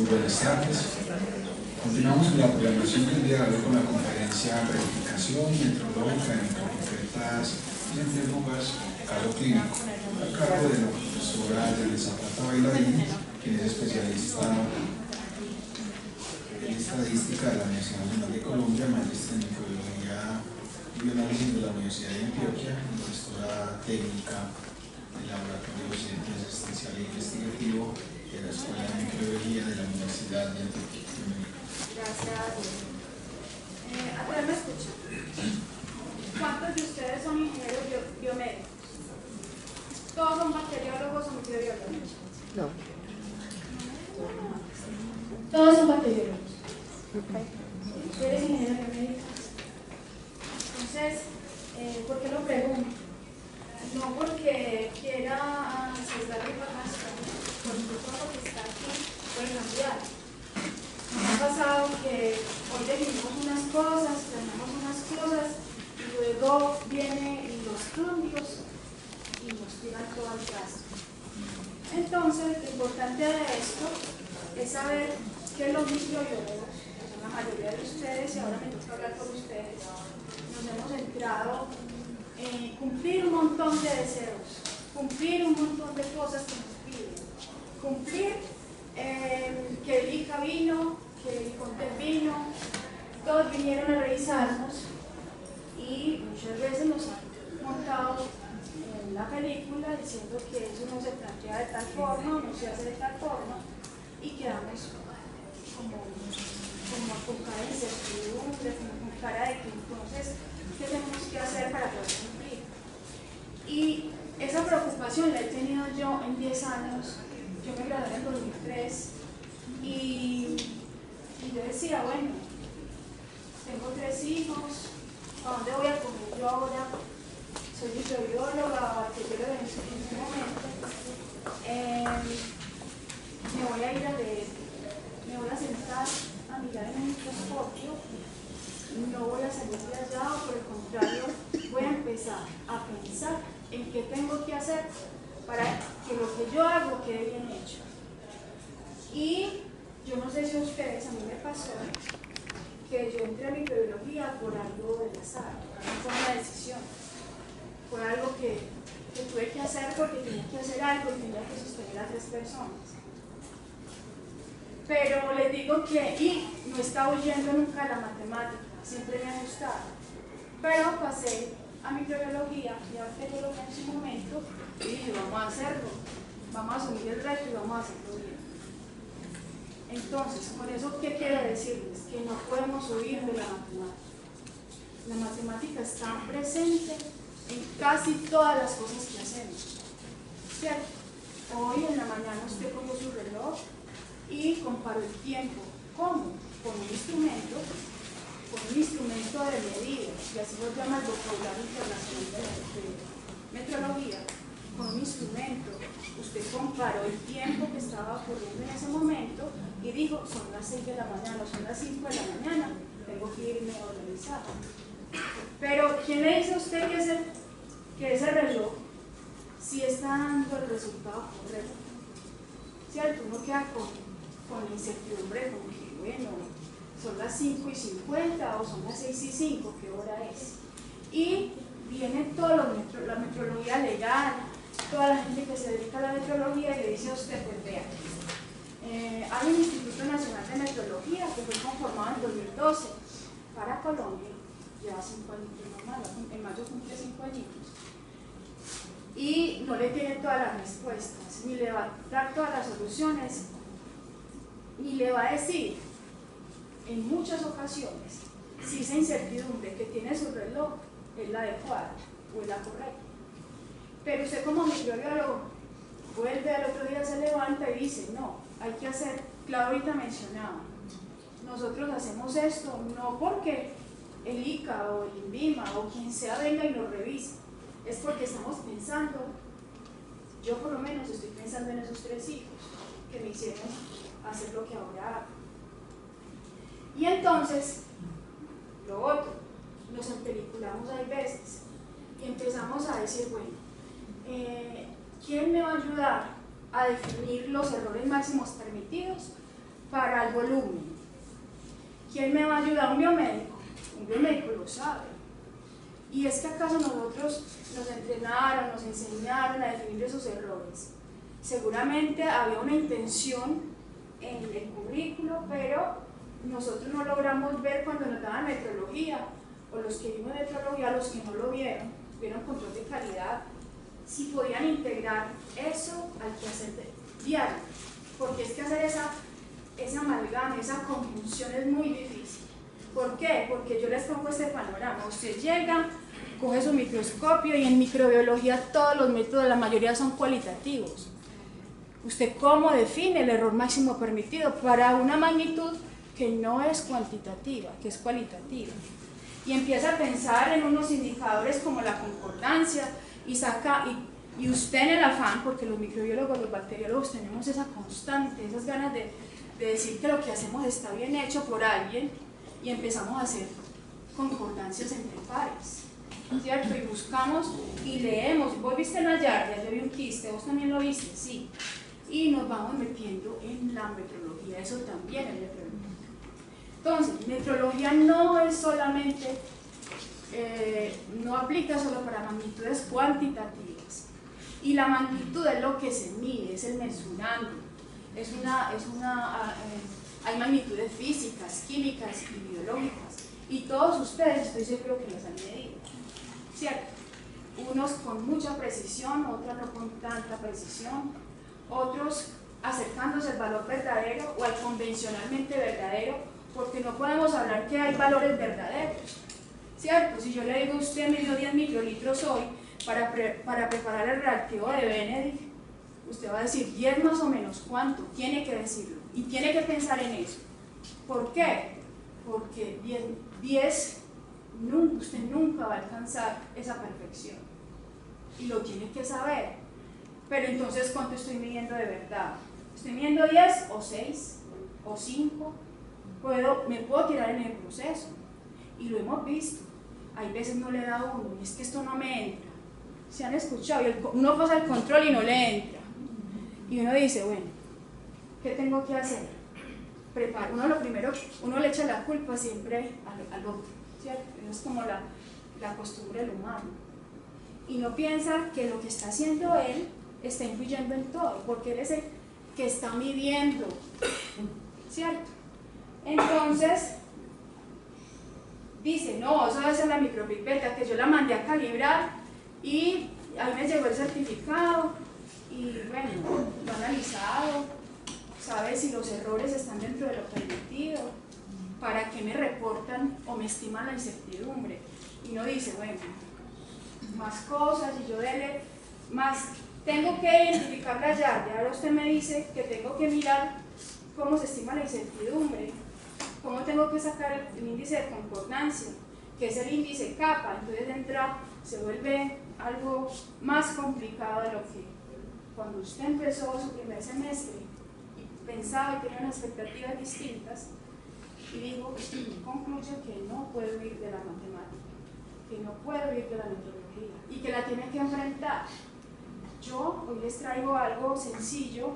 Muy buenas tardes. Continuamos con la programación del día de hoy con la conferencia Verificación Metrológica en Microcoquetas y Centrífugas Caso Clínico, a cargo de la profesora Yanet Zapata Bailarín, quien es especialista en estadística de la Universidad Nacional de Colombia, maestra en microbiología y bioanálisis de la Universidad de Antioquia, y gestora técnica del Laboratorio de Ciencia Asistencial e Investigativo de la Escuela de Microbiología de la Universidad de Antioquia. Gracias. ¿A todos me escuchan? ¿Cuántos de ustedes son ingenieros biomédicos? ¿Todos son bacteriólogos o microbiólogos? No. Todos son bacteriólogos. ¿Tú eres ingeniero biomédico? Entonces, ¿por qué lo pregunto? No porque quiera sesgar la información, porque todo lo que está aquí puede cambiar. Nos ha pasado que hoy definimos unas cosas, tenemos unas cosas, y luego vienen los cambios y nos tiran todo al trasto. Entonces, lo importante de esto es saber que los microbiólogos, que son la mayoría de ustedes, y ahora me toca hablar con ustedes, nos hemos centrado en cumplir un montón de deseos, cumplir un montón de cosas que nos piden, cumplir que el ICA vino, que el ICONTEC vino, todos vinieron a revisarnos y muchas veces nos han montado en la película diciendo que eso no se plantea de tal forma, no se hace de tal forma, y quedamos como con cara de incertidumbre, como con cara de que entonces, ¿qué tenemos que hacer para poder cumplir? Y esa preocupación la he tenido yo en 10 años. Yo me gradué en 2003 y yo decía, bueno, tengo 3 hijos, ¿a dónde voy a comer yo ahora? Soy microbióloga, bacterióloga en este momento. Me voy a ir a leer, me voy a sentar a mirar en un microscopio, no voy a salir de allá, o por el contrario, voy a empezar a pensar en qué tengo que hacer para que lo que yo hago quede bien hecho. Y yo no sé si a ustedes, a mí me pasó que yo entré a microbiología por algo del azar, no fue una decisión, fue algo que tuve que hacer porque tenía que hacer algo y tenía que sostener a 3 personas. Pero les digo que, y no estaba huyendo nunca de la matemática, siempre me ha gustado, pero pasé a microbiología y a bacteriología en su momento y dije, vamos a hacerlo, vamos a asumir el reto y vamos a hacerlo bien. Entonces, con eso, ¿qué quiero decirles? Que no podemos huir de la matemática. La matemática está presente en casi todas las cosas que hacemos, ¿cierto? Hoy en la mañana usted cogió su reloj y comparó el tiempo. ¿Cómo? Con un instrumento de medida, y así lo llama el vocabulario internacional de metrología. Con un instrumento, usted comparó el tiempo que estaba ocurriendo en ese momento y dijo, son las 6 de la mañana, son las 5 de la mañana, tengo que irme a organizar. Pero, ¿quién le dice a usted que ese reloj sí está dando el resultado correcto? ¿Cierto? Uno queda con la incertidumbre, como que, bueno, son las 5:50 o son las 6:05, ¿qué hora es? Y viene toda la metrología legal, toda la gente que se dedica a la metrología y le dice a usted, pues vea, hay un Instituto Nacional de Metrología que fue conformado en 2012 para Colombia, lleva 5 años, en mayo cumple 5 añitos, y no le tiene todas las respuestas, ni le va a dar todas las soluciones, ni le va a decir en muchas ocasiones si esa incertidumbre que tiene su reloj es la adecuada o es la correcta. Pero usted como microbiólogo vuelve al otro día, se levanta y dice, no, hay que hacer, claro, ahorita mencionaba, nosotros hacemos esto no porque el ICA o el INVIMA o quien sea venga y lo revise, es porque estamos pensando, yo por lo menos estoy pensando en esos 3 hijos que me hicieron hacer lo que ahora hago. Y entonces, lo otro, nos empeliculamos hay veces y empezamos a decir, bueno, ¿quién me va a ayudar a definir los errores máximos permitidos para el volumen. ¿Quién me va a ayudar? ¿Un biomédico? Un biomédico lo sabe. ¿Y es que acaso nosotros nos entrenaron, nos enseñaron a definir esos errores? Seguramente había una intención en el currículo, pero nosotros no logramos ver cuando nos daban metrología, o los que vimos metrología, los que no lo vieron control de calidad, si podían integrar eso al quehacer diario, porque es que hacer esa amalgama, esa conjunción es muy difícil. ¿Por qué? Porque yo les pongo este panorama. Usted llega, coge su microscopio y en microbiología todos los métodos, la mayoría son cualitativos. ¿Usted cómo define el error máximo permitido para una magnitud que no es cuantitativa, que es cualitativa? Y empieza a pensar en unos indicadores como la concordancia y usted en el afán, porque los microbiólogos, los bacteriólogos tenemos esa constante, esas ganas de decir que lo que hacemos está bien hecho por alguien, y empezamos a hacer concordancias entre pares, ¿cierto? Y buscamos y leemos. Vos viste una yardia, yo vi un quiste, vos también lo viste, sí. Y nos vamos metiendo en la metrología, eso también es metrología. Entonces, metrología no es solamente, no aplica solo para magnitudes cuantitativas. Y la magnitud es lo que se mide, es el mesurando. Hay magnitudes físicas, químicas y biológicas. Y todos ustedes, estoy seguro que las han medido, ¿cierto? Unos con mucha precisión, otros no con tanta precisión, otros acercándose al valor verdadero o al convencionalmente verdadero, porque no podemos hablar que hay valores verdaderos, ¿cierto? Si yo le digo a usted me dio 10 microlitros hoy para preparar el reactivo de Benedict, usted va a decir 10 más o menos, ¿cuánto? Tiene que decirlo y tiene que pensar en eso. ¿Por qué? Porque 10 usted nunca va a alcanzar esa perfección y lo tiene que saber. Pero entonces, ¿cuánto estoy midiendo de verdad? ¿Estoy midiendo 10 o 6 o 5? Me puedo tirar en el proceso y lo hemos visto. Hay veces no le da uno y es que esto no me entra. Se han escuchado y uno pasa el control y no le entra y uno dice, bueno, ¿qué tengo que hacer? Uno lo primero, uno le echa la culpa siempre al otro, ¿cierto? Es como la costumbre del humano y no piensa que lo que está haciendo él está influyendo en todo, porque él es el que está midiendo, ¿cierto? Entonces, dice, no, eso debe ser la micropipeta, que yo la mandé a calibrar y ahí me llegó el certificado y bueno, lo ha analizado, sabe si los errores están dentro de lo permitido, para qué me reportan o me estiman la incertidumbre. Y uno dice, bueno, más cosas y yo dele más, tengo que identificar la yardia. Ahora usted me dice que tengo que mirar cómo se estima la incertidumbre, cómo tengo que sacar el índice de concordancia, que es el índice kappa. Entonces se vuelve algo más complicado de lo que cuando usted empezó su primer semestre y pensaba y tenía unas expectativas distintas, y digo, concluyo que no puedo ir de la matemática, que no puedo ir de la metodología y que la tiene que enfrentar. Yo hoy les traigo algo sencillo,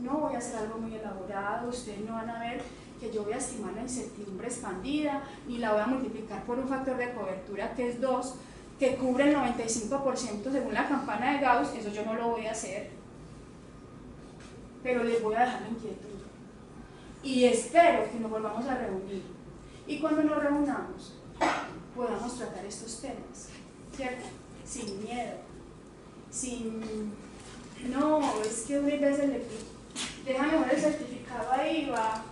no voy a hacer algo muy elaborado, ustedes no van a ver que yo voy a estimar la incertidumbre expandida, ni la voy a multiplicar por un factor de cobertura que es 2, que cubre el 95% según la campana de Gauss, eso yo no lo voy a hacer, pero les voy a dejar la inquietud. Y espero que nos volvamos a reunir. Y cuando nos reunamos, podamos tratar estos temas, ¿cierto? Sin miedo, no, es que una vez deja mejor el certificado ahí, va.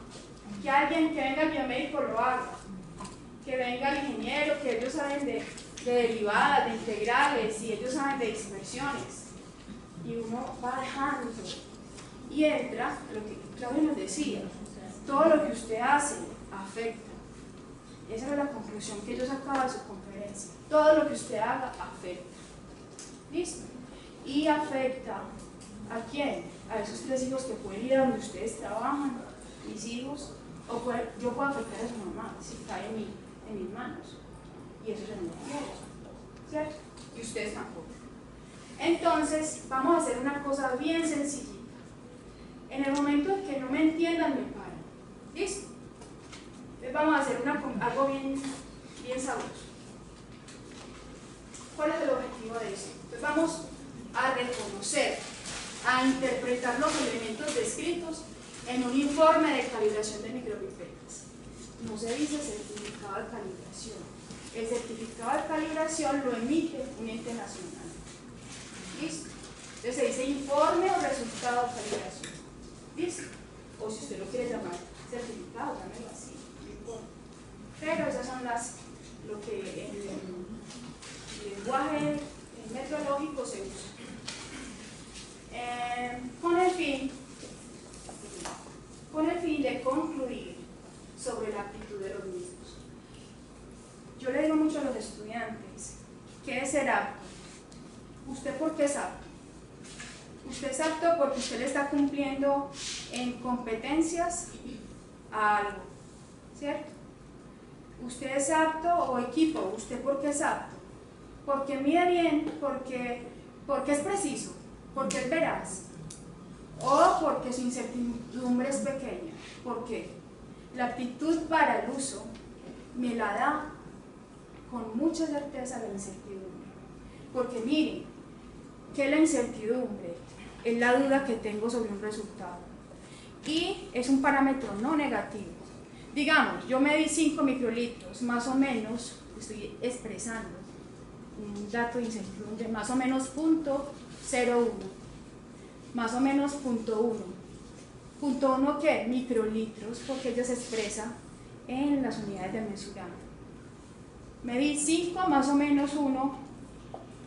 Que alguien que venga el biomédico lo haga, que venga el ingeniero, que ellos saben de derivadas, de integrales, y ellos saben de dispersiones. Y uno va dejando. Y entra lo que Claudio nos decía, todo lo que usted hace afecta. Esa era la conclusión que yo sacaba de su conferencia. Todo lo que usted haga afecta. ¿Listo? Y afecta ¿a quién? A esos 3 hijos que pueden ir a donde ustedes trabajan, mis hijos, o yo puedo afectar a su mamá si cae en mis manos. Y eso yo no lo quiero, ¿cierto? Y ustedes tampoco. Entonces, vamos a hacer una cosa bien sencillita. En el momento en que no me entiendan, me paran. ¿Listo? Entonces vamos a hacer algo bien sabroso. ¿Cuál es el objetivo de esto? Entonces vamos a reconocer, a interpretar los elementos descritos en un informe de calibración de micropipetas. No se dice certificado de calibración. El certificado de calibración lo emite un ente nacional. ¿Listo? Entonces se dice informe o resultado de calibración. ¿Listo? O si usted lo quiere llamar certificado, llámelo así, no importa. Pero esas son lo que en el lenguaje metrológico se usa. Con el fin de concluir sobre la aptitud de los mismos. Yo le digo mucho a los estudiantes, ¿qué es ser apto? ¿Usted por qué es apto? Usted es apto porque usted le está cumpliendo en competencias a algo, ¿cierto? Usted es apto o equipo, ¿usted por qué es apto? Porque mide bien, porque es preciso, porque es veraz, o porque su incertidumbre es pequeña. ¿Por qué? La aptitud para el uso me la da con mucha certeza la incertidumbre. Porque miren, que la incertidumbre es la duda que tengo sobre un resultado y es un parámetro no negativo. Digamos, yo medí 5 microlitros, más o menos, estoy expresando un dato de incertidumbre, más o menos 0.01, más o menos 0.1. ¿0.1 qué? Microlitros, porque ella se expresa en las unidades de mesurar. Medí 5 más o menos 1,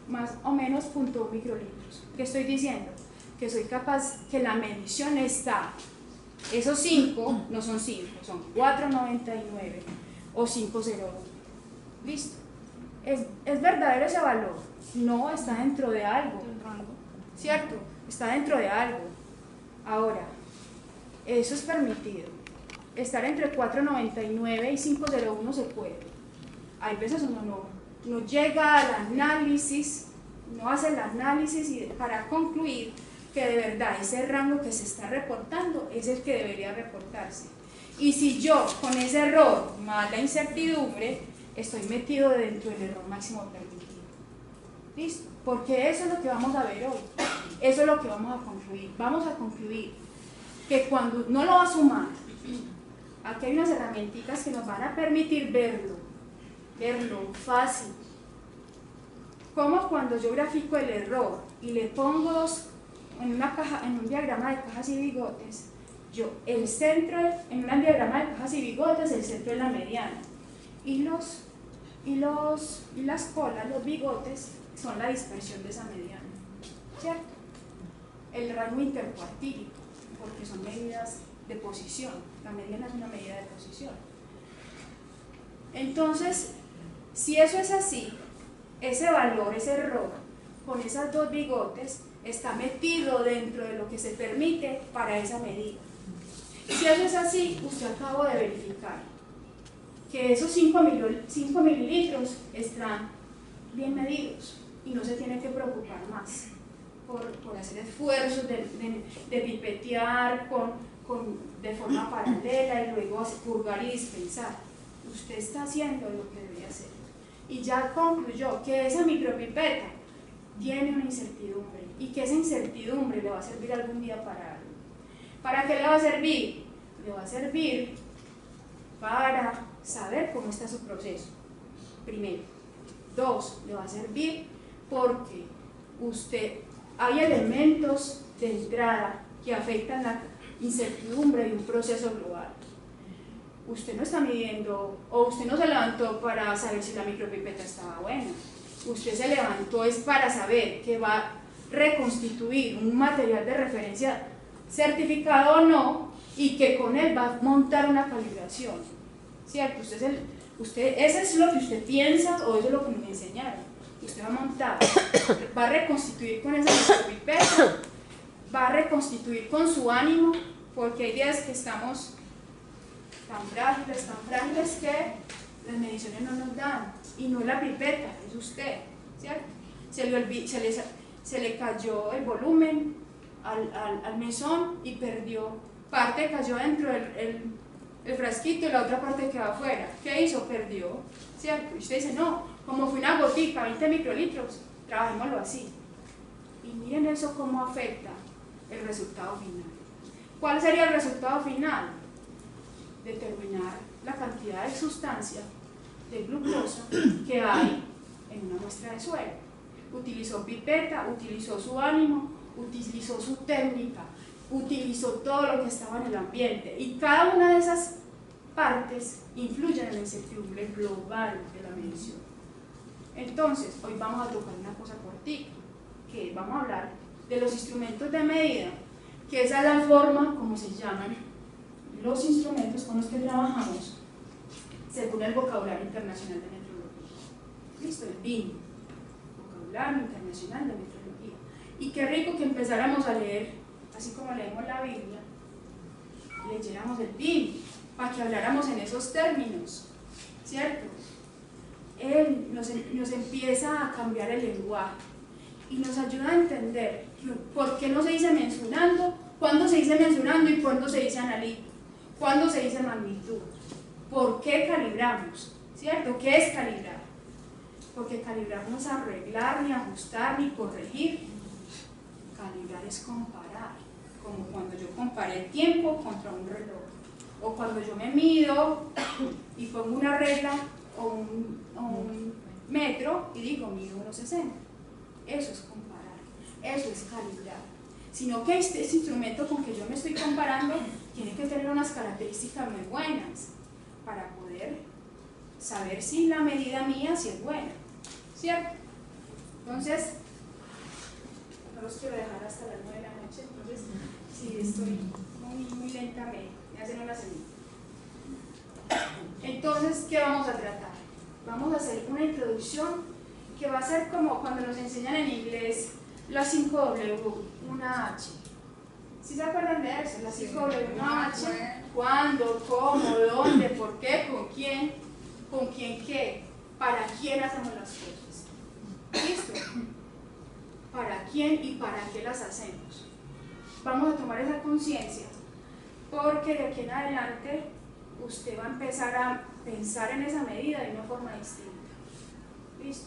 más o menos 0.1 microlitros. ¿Qué estoy diciendo? Que soy capaz, que la medición está, esos 5 no son 5, son 4.99 o 5.01. ¿Listo? ¿Es verdadero ese valor? No, está dentro de algo, ¿cierto? Está dentro de algo. Ahora, eso es permitido. Estar entre 4.99 y 5.01 se puede. Hay veces uno no llega al análisis, no hace el análisis para concluir que de verdad ese rango que se está reportando es el que debería reportarse. Y si yo con ese error más la incertidumbre estoy metido dentro del error máximo permitido. ¿Listo? Porque eso es lo que vamos a ver hoy. Eso es lo que vamos a concluir. Vamos a concluir que cuando no lo va a sumar, aquí hay unas herramientas que nos van a permitir verlo fácil. Como cuando yo grafico el error y le pongo en un diagrama de cajas y bigotes, el centro, en un diagrama de cajas y bigotes, el centro es la mediana. Y las colas, los bigotes, son la dispersión de esa mediana, ¿cierto? El rango intercuartílico, porque son medidas de posición. La mediana es una medida de posición. Entonces, si eso es así, ese valor, ese error, con esas dos bigotes, está metido dentro de lo que se permite para esa medida. Si eso es así, usted acabó de verificar que esos 5 mililitros están bien medidos y no se tiene que preocupar más por hacer esfuerzos de pipetear de forma paralela y luego purgar y dispensar. Usted está haciendo lo que debía hacer. Y ya concluyó que esa micropipeta tiene una incertidumbre y que esa incertidumbre le va a servir algún día para algo. ¿Para qué le va a servir? Le va a servir para saber cómo está su proceso, primero. 2, le va a servir porque hay elementos de entrada que afectan la incertidumbre de un proceso global. Usted no está midiendo, o usted no se levantó para saber si la micropipeta estaba buena. Usted se levantó es para saber que va a reconstituir un material de referencia certificado o no, y que con él va a montar una calibración, ¿cierto? Eso es lo que usted piensa, o eso es lo que me enseñaron. Usted va a montar, va a reconstituir con esa micropipeta, va a reconstituir con su ánimo, porque hay días que estamos tan frágiles que las mediciones no nos dan, y no es la pipeta, es usted, ¿cierto? Se le cayó el volumen al mesón y perdió, parte cayó dentro el frasquito y la otra parte quedó afuera. ¿Qué hizo? Perdió, ¿cierto? Y usted dice, no, como fue una gotica, 20 microlitros, trabajémoslo así. Y miren eso cómo afecta el resultado final. ¿Cuál sería el resultado final? Determinar la cantidad de sustancia de glucosa que hay en una muestra de suero. Utilizó pipeta, utilizó su ánimo, utilizó su técnica, utilizó todo lo que estaba en el ambiente, y cada una de esas partes influyen en la incertidumbre global de la medición. Entonces, hoy vamos a tocar una cosa cortica, que vamos a hablar de los instrumentos de medida, que esa es la forma como se llaman los instrumentos con los que trabajamos según el vocabulario internacional de metrología. ¿Listo? El BIM, vocabulario internacional de metrología. Y qué rico que empezáramos a leer, así como leemos la Biblia, leyéramos el BIM, para que habláramos en esos términos, ¿cierto? Él nos empieza a cambiar el lenguaje y nos ayuda a entender por qué no se dice mensurando, cuándo se dice mensurando y cuándo se dice analito, cuándo se dice magnitud, por qué calibramos, ¿cierto? ¿Qué es calibrar? Porque calibrar no es arreglar, ni ajustar, ni corregir. Calibrar es comparar, como cuando yo comparé el tiempo contra un reloj, o cuando yo me mido y pongo una regla o un metro y digo mido 1,60. Eso es comparar, eso es calibrar. Sino que este instrumento con que yo me estoy comparando tiene que tener unas características muy buenas para poder saber si la medida mía si es buena, ¿cierto? Entonces, no los quiero dejar hasta las 9 de la noche, entonces si estoy muy lentamente, me hacen una señal. Entonces, ¿qué vamos a tratar? Vamos a hacer una introducción que va a ser como cuando nos enseñan en inglés las 5W, una H. ¿Sí se acuerdan de eso? Las 5W, una H, cuándo, cómo, dónde, por qué, con quién qué, para quién hacemos las cosas. ¿Listo? ¿Para quién y para qué las hacemos? Vamos a tomar esa conciencia, porque de aquí en adelante usted va a empezar a pensar en esa medida de una forma distinta. ¿Listo?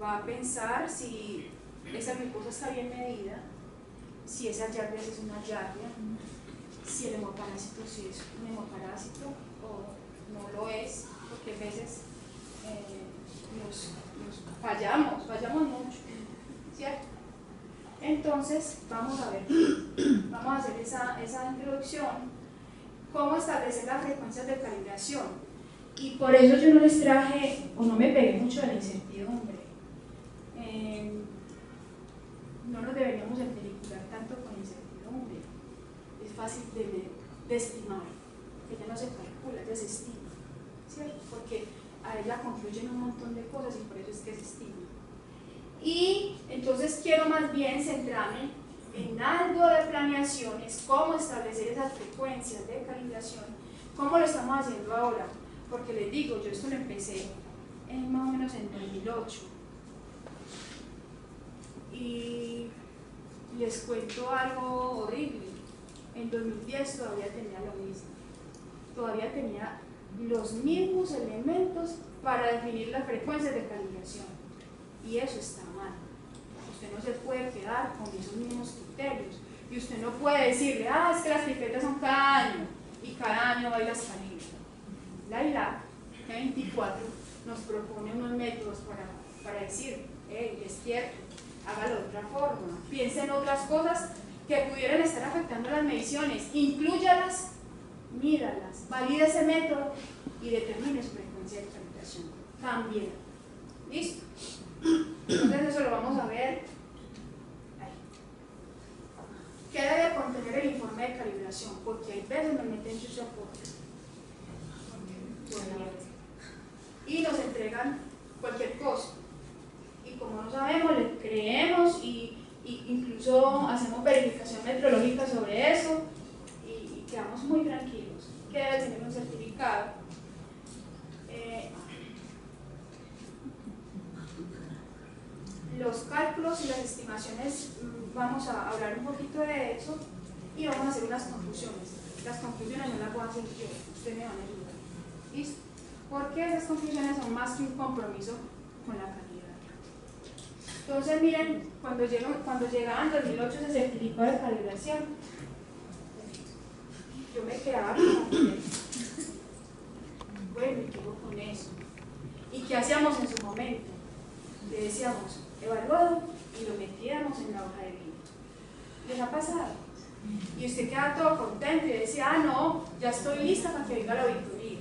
Va a pensar si esa glucosa está bien medida, si esa yardia es una yardia, si el hemoparásito si es un hemoparásito o no lo es, porque a veces nos fallamos mucho, ¿cierto? Entonces vamos a ver, vamos a hacer esa introducción, cómo establecer las frecuencias de calibración, y por eso yo no les traje, o no me pegué mucho de la incertidumbre. No nos deberíamos empelicular tanto con incertidumbre, es fácil de estimar, que ya no se calcula, ya se estima, ¿cierto? Porque a ella confluyen un montón de cosas y por eso es que se estima. Y entonces quiero más bien centrarme en algo de planeaciones, cómo establecer esas frecuencias de calibración, cómo lo estamos haciendo ahora, porque les digo, yo esto lo empecé más o menos en 2008. Y les cuento algo horrible, en 2010 todavía tenía lo mismo, todavía tenía los mismos elementos para definir las frecuencias de calibración, y eso está mal. Usted no se puede quedar con esos mismos criterios, y usted no puede decirle, es que las pipetas son cada año, y cada año va y las calibra. La ILAC G24 nos propone unos métodos para decir, es cierto, hágalo de otra forma, piense en otras cosas que pudieran estar afectando las mediciones, inclúyalas, míralas, valide ese método y determine su frecuencia de calibración. También. ¿Listo? Entonces eso lo vamos a ver ahí. ¿Qué debe contener el informe de calibración? Porque hay veces nos meten chucha y nos entregan cualquier cosa. Y como no sabemos, le creemos y incluso hacemos verificación metrológica sobre eso y quedamos muy tranquilos. Que debe tener un certificado. Los cálculos y las estimaciones, vamos a hablar un poquito de eso, y vamos a hacer unas conclusiones. Las conclusiones no las voy a hacer yo, usted me van a ayudar. ¿Listo? Porque esas conclusiones son más que un compromiso con la calidad. Entonces miren, cuando llegaba en 2008 ese certificado de calibración, yo me quedaba como que, bueno, ¿y qué hago con eso? ¿Y qué hacíamos en su momento? Le decíamos, evaluado, y lo metíamos en la hoja de vida. ¿Les ha pasado? Y usted queda todo contento y decía, ah, no, ya estoy lista para que venga la auditoría.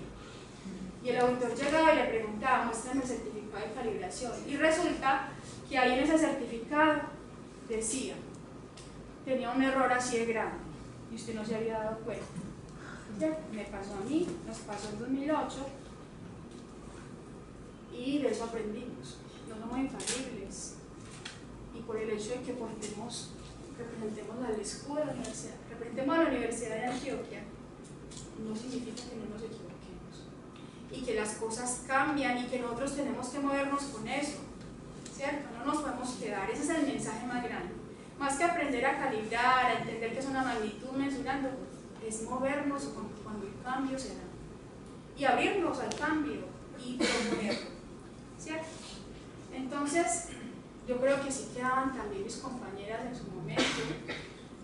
Y el auditor llegaba y le preguntaba, muéstrame el certificado de calibración. Y resulta que ahí en ese certificado decía, tenía un error así de grande y usted no se había dado cuenta. ¿Ya? Me pasó a mí, nos pasó en 2008 y de eso aprendimos. No somos infalibles y por el hecho de que representemos al escudo de la universidad, representemos a la Universidad de Antioquia, no significa que no nos equivoquemos y que las cosas cambian y que nosotros tenemos que movernos con eso, ¿cierto? No nos podemos quedar, ese es el mensaje más grande. Más que aprender a calibrar, a entender que es una magnitud mensurando, es movernos cuando el cambio se da y abrirnos al cambio y proponerlo, ¿cierto? Entonces, yo creo que sí quedaban también mis compañeras en su momento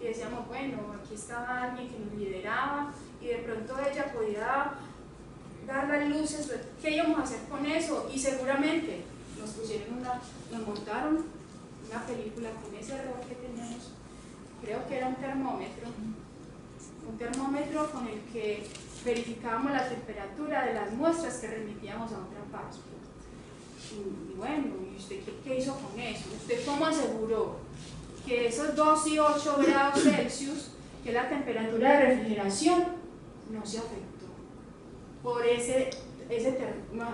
y decíamos, bueno, aquí estaba alguien que nos lideraba y de pronto ella podía dar las luces, ¿qué íbamos a hacer con eso? Y seguramente nos montaron una película con ese error que teníamos, creo que era un termómetro con el que verificábamos la temperatura de las muestras que remitíamos a otra parte. Y bueno, ¿y usted qué hizo con eso? ¿Usted cómo aseguró que esos 2 y 8 grados Celsius, que es la temperatura de refrigeración, no se afectó? Por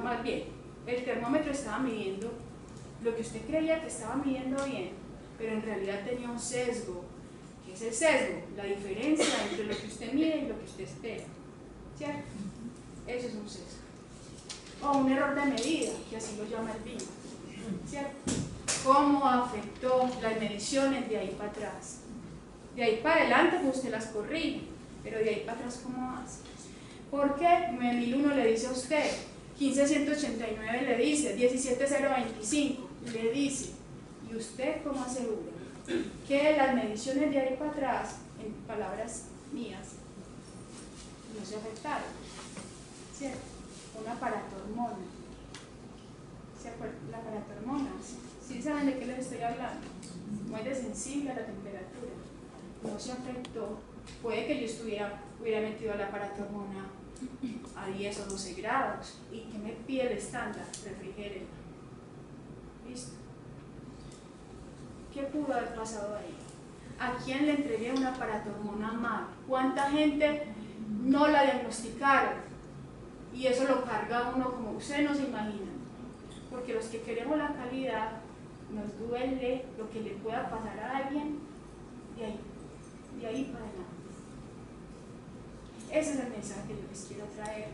más bien, el termómetro estaba midiendo lo que usted creía que estaba midiendo bien, pero en realidad tenía un sesgo. ¿Qué es el sesgo? La diferencia entre lo que usted mide y lo que usted espera, ¿cierto? Eso es un sesgo. O un error de medida, que así lo llama el BIM, ¿cierto? ¿Cómo afectó las mediciones de ahí para atrás? De ahí para adelante pues usted las corrige, pero de ahí para atrás ¿cómo hace? Porque 9001 le dice a usted, 15189 le dice, 17025 le dice, ¿y usted cómo asegura que las mediciones de ahí para atrás, en palabras mías, no se afectaron? ¿Cierto? Una paratormona. ¿Se acuerdan? La paratormona, ¿sí saben de qué les estoy hablando? Muy de sensible a la temperatura. No se afectó. Puede que yo hubiera metido la paratormona a 10 o 12 grados. ¿Y qué me pide el estándar? Refrigérenla. ¿Listo? ¿Qué pudo haber pasado ahí? ¿A quién le entregué una paratormona mal? ¿Cuánta gente no la diagnosticaron? Y eso lo carga uno como ustedes no se imaginan, porque los que queremos la calidad nos duele lo que le pueda pasar a alguien de ahí para adelante. Ese es el mensaje que yo les quiero traer.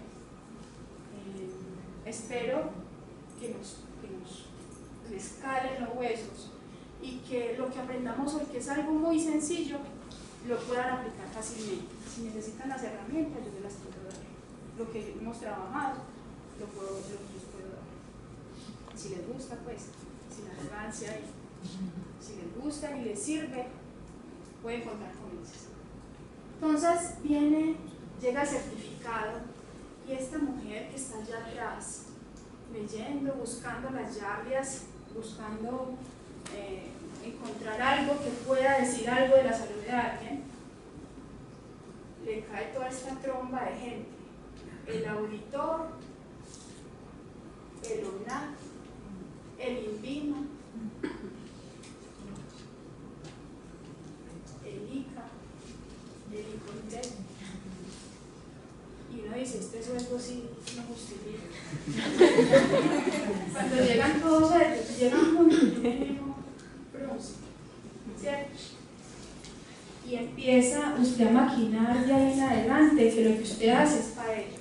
Espero que les calen los huesos y que lo que aprendamos hoy, que es algo muy sencillo, lo puedan aplicar fácilmente. Si necesitan las herramientas, yo se las puedo dar. Lo que hemos trabajado, los puedo dar. Si les gusta, pues, sin arrogancia, si les gusta y les sirve, pueden contar con ellos. Entonces llega el certificado y esta mujer que está allá atrás, leyendo, buscando las llaves, buscando encontrar algo que pueda decir algo de la salud de alguien, le cae toda esta tromba de gente. El auditor, el ONAC, el INVIMA, el ICA, el ICONTEC, y uno dice, este sueldo sí no justifica. Cuando llegan todos ellos, llegan con el mínimo bronce, ¿cierto? Y empieza usted a maquinar de ahí en adelante que lo que usted hace es para ellos.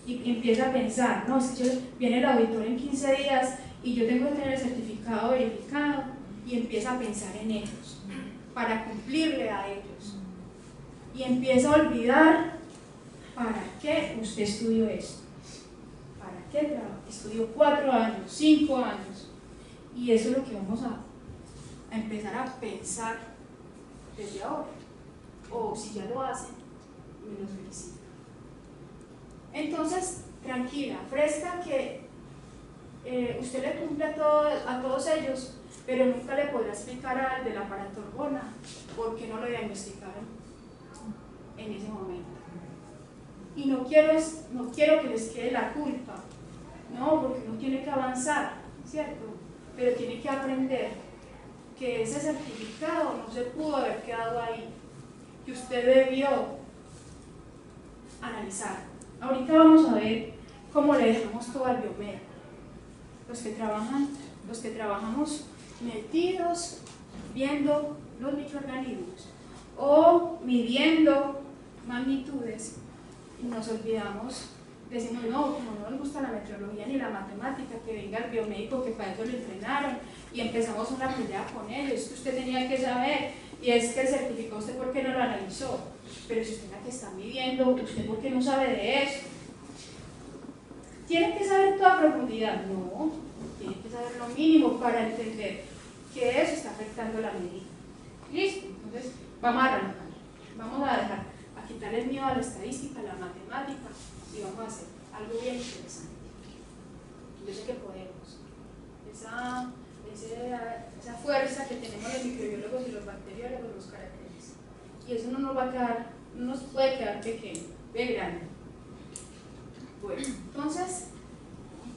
Y empieza a pensar, no, es que viene el auditor en 15 días y yo tengo que tener el certificado verificado, y empieza a pensar en ellos, para cumplirle a ellos. y empieza a olvidar para qué usted estudió esto, para qué estudió 4 años, 5 años, y eso es lo que vamos a empezar a pensar desde ahora, o si ya lo hacen, me los felicito. Entonces, tranquila, fresca, que usted le cumple a todos ellos, pero nunca le podrá explicar al de la Paratorbona por qué no lo diagnosticaron en ese momento. Y no quiero que les quede la culpa, no, porque uno tiene que avanzar, ¿cierto? Pero tiene que aprender que ese certificado no se pudo haber quedado ahí, que usted debió analizar. Ahorita vamos a ver cómo le dejamos todo al biomédico. Los que trabajamos metidos viendo los microorganismos o midiendo magnitudes, y nos olvidamos, decimos no, como no nos gusta la meteorología ni la matemática, que venga el biomédico, que para eso lo entrenaron, y empezamos una pelea con ellos. Es que usted tenía que saber, y es que el certificado usted por qué no lo analizó, pero si usted es la que está midiendo, usted por qué no sabe de eso. ¿Tiene que saber toda profundidad? No, tiene que saber lo mínimo para entender que eso está afectando la medida. ¿Listo? Entonces, vamos a arrancar. Vamos a quitarle el miedo a la estadística, a la matemática, y vamos a hacer algo bien interesante. Yo sé que podemos. Esa fuerza que tenemos los microbiólogos y los bacteriólogos los caracteriza. Y eso no nos puede quedar pequeño, de grande. Bueno, entonces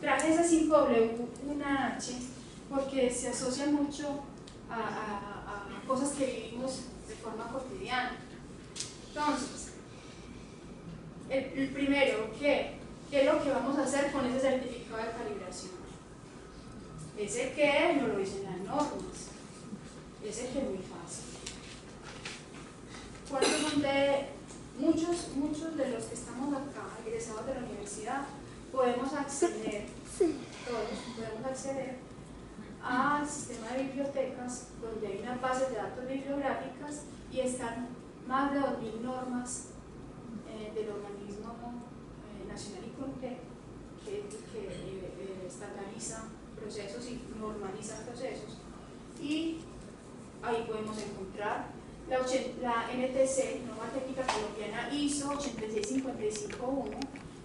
traje esa 5W, una H, porque se asocia mucho a cosas que vivimos de forma cotidiana. Entonces, el primero, ¿qué es lo que vamos a hacer con ese certificado de calibración? Ese que no lo dicen las normas, ese que es muy fácil. ¿Cuántos son de muchos de los que estamos acá, egresados de la universidad, podemos acceder, todos podemos acceder al sistema de bibliotecas, donde hay unas bases de datos bibliográficas y están más de 2000 normas del organismo nacional y comité que estandariza procesos y normaliza procesos, y ahí podemos encontrar la NTC, Norma Técnica Colombiana ISO 86551,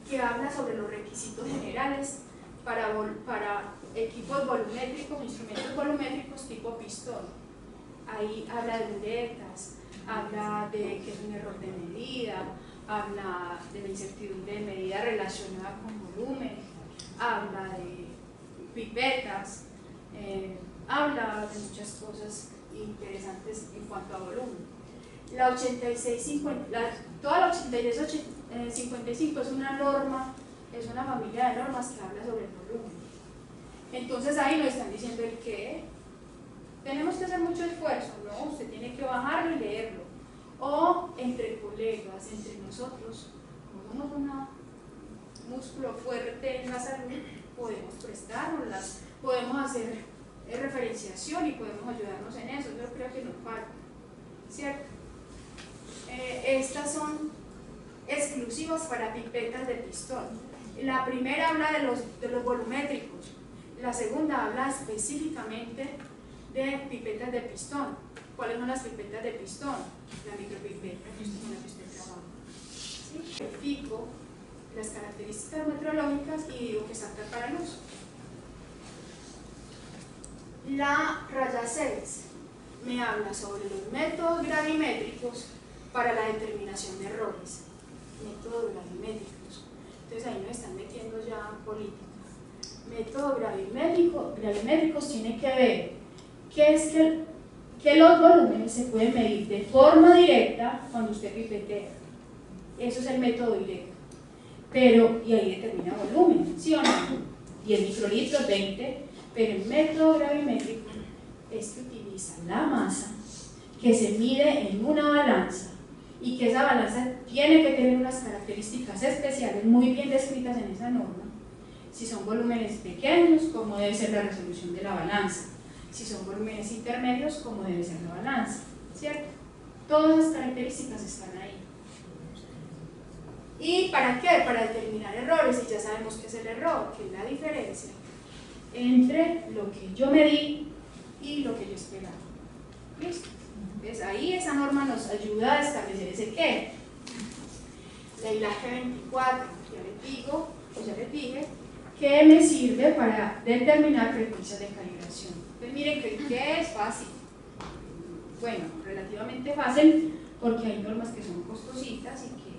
que habla sobre los requisitos generales para equipos volumétricos, instrumentos volumétricos tipo pistón. Ahí habla de lunetas, habla de que es un error de medida, habla de la incertidumbre de medida relacionada con volumen, habla de pipetas, habla de muchas cosas interesantes en cuanto a volumen. Toda la 8655 es una norma, es una familia de normas que habla sobre el volumen. Entonces ahí nos están diciendo el qué. Tenemos que hacer mucho esfuerzo, ¿no? Usted tiene que bajarlo y leerlo. O entre colegas, entre nosotros, como somos un músculo fuerte en la salud, podemos prestárnoslas, podemos hacer referenciación y podemos ayudarnos en eso. Yo creo que nos falta, ¿cierto? Estas son exclusivas para pipetas de pistón. La primera habla de los volumétricos, la segunda habla específicamente de pipetas de pistón. ¿Cuáles son las pipetas de pistón? La micropipeta, que es con la que usted trabaja. ¿Sí? Verifico las características meteorológicas y digo que está para el uso. La raya 6 me habla sobre los métodos gravimétricos para la determinación de errores. Métodos gravimétricos. Entonces ahí nos están metiendo ya política. Métodos gravimétricos tiene que ver que los volúmenes se pueden medir de forma directa cuando usted pipetea. Eso es el método directo. Y ahí determina volumen, ¿sí o no? 10 microlitros, 20, pero el método gravimétrico es que utiliza la masa que se mide en una balanza y que esa balanza tiene que tener unas características especiales muy bien descritas en esa norma. Si son volúmenes pequeños, cómo debe ser la resolución de la balanza. Si son volúmenes intermedios, cómo debe ser la balanza, ¿cierto? Todas esas características están ahí. ¿Y para qué? Para determinar errores, y ya sabemos qué es el error, que es la diferencia entre lo que yo medí y lo que yo esperaba. ¿Listo? Entonces ahí esa norma nos ayuda a establecer ese qué. La hilaje 24, ya les dije, que me sirve para determinar frecuencias de calibración. Entonces miren que ¿qué es fácil? Bueno, relativamente fácil, porque hay normas que son costositas y que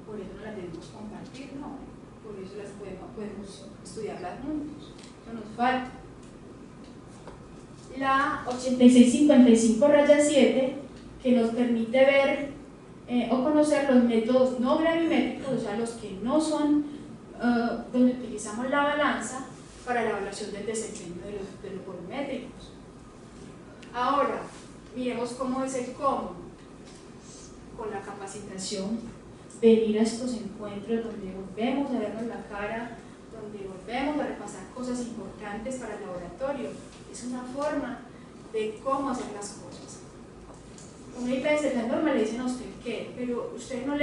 por eso no las debemos compartir, no, por eso las podemos estudiarlas juntos, eso nos falta. La 8655-7, que nos permite ver o conocer los métodos no gravimétricos, o sea, los que no son donde utilizamos la balanza para la evaluación del desempeño de los volumétricos. Ahora, miremos cómo es el cómo. Con la capacitación, venir a estos encuentros donde volvemos a vernos la cara, donde volvemos a repasar cosas importantes para el laboratorio. Es una forma de cómo hacer las cosas. Una veces la norma le dicen a usted qué, pero usted no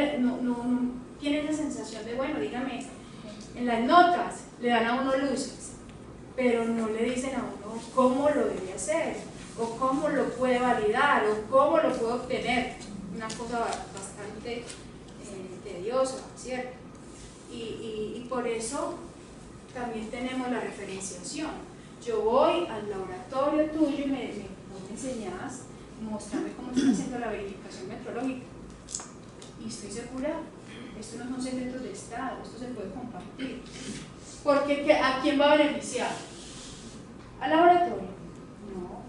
tiene esa sensación de, bueno, dígame, en las notas le dan a uno luces, pero no le dicen a uno cómo lo debe hacer, o cómo lo puede validar, o cómo lo puede obtener. Una cosa bastante tediosa, ¿cierto? Y por eso también tenemos la referenciación. Yo voy al laboratorio tuyo y me enseñas, mostrarme cómo están haciendo la verificación metrológica. Y estoy segura, esto no son secretos de Estado, esto se puede compartir. Porque ¿a quién va a beneficiar? ¿Al laboratorio? No.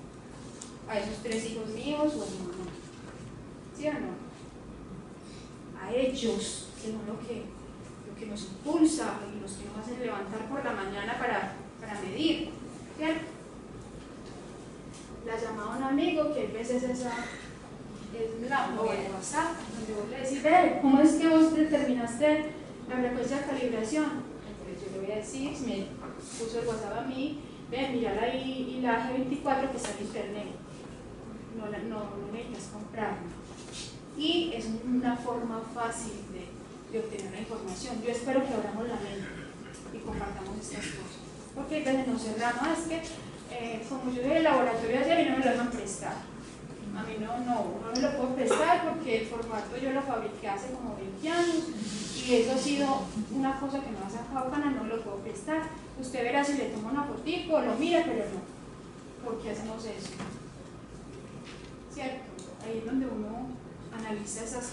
¿A esos 3 hijos míos o a mi mamá? ¿Sí o no? A ellos, que son lo que nos impulsa y los que nos hacen levantar por la mañana para medir, ¿cierto? La llamada a un amigo, que a veces es la o el WhatsApp, donde vos le decís, ve, ¿cómo es que vos determinaste la frecuencia de calibración? Entonces yo le voy a decir, me puso el WhatsApp a mí, ve, mira la hilaje 24 que está en internet, no necesitas comprarla. Y es una forma fácil de obtener la información. Yo espero que abramos la mente y compartamos estas cosas, porque a veces nos cerramos, es que como yo soy del laboratorio ayer y no me lo dejan prestar. A mí no me lo puedo prestar porque el formato yo lo fabriqué hace como 20 años y eso ha sido una cosa que me ha sacado gana, no lo puedo prestar. Usted verá si le tomo una fotico, lo mira, pero no. ¿Por qué hacemos eso? ¿Cierto? Ahí es donde uno analiza esas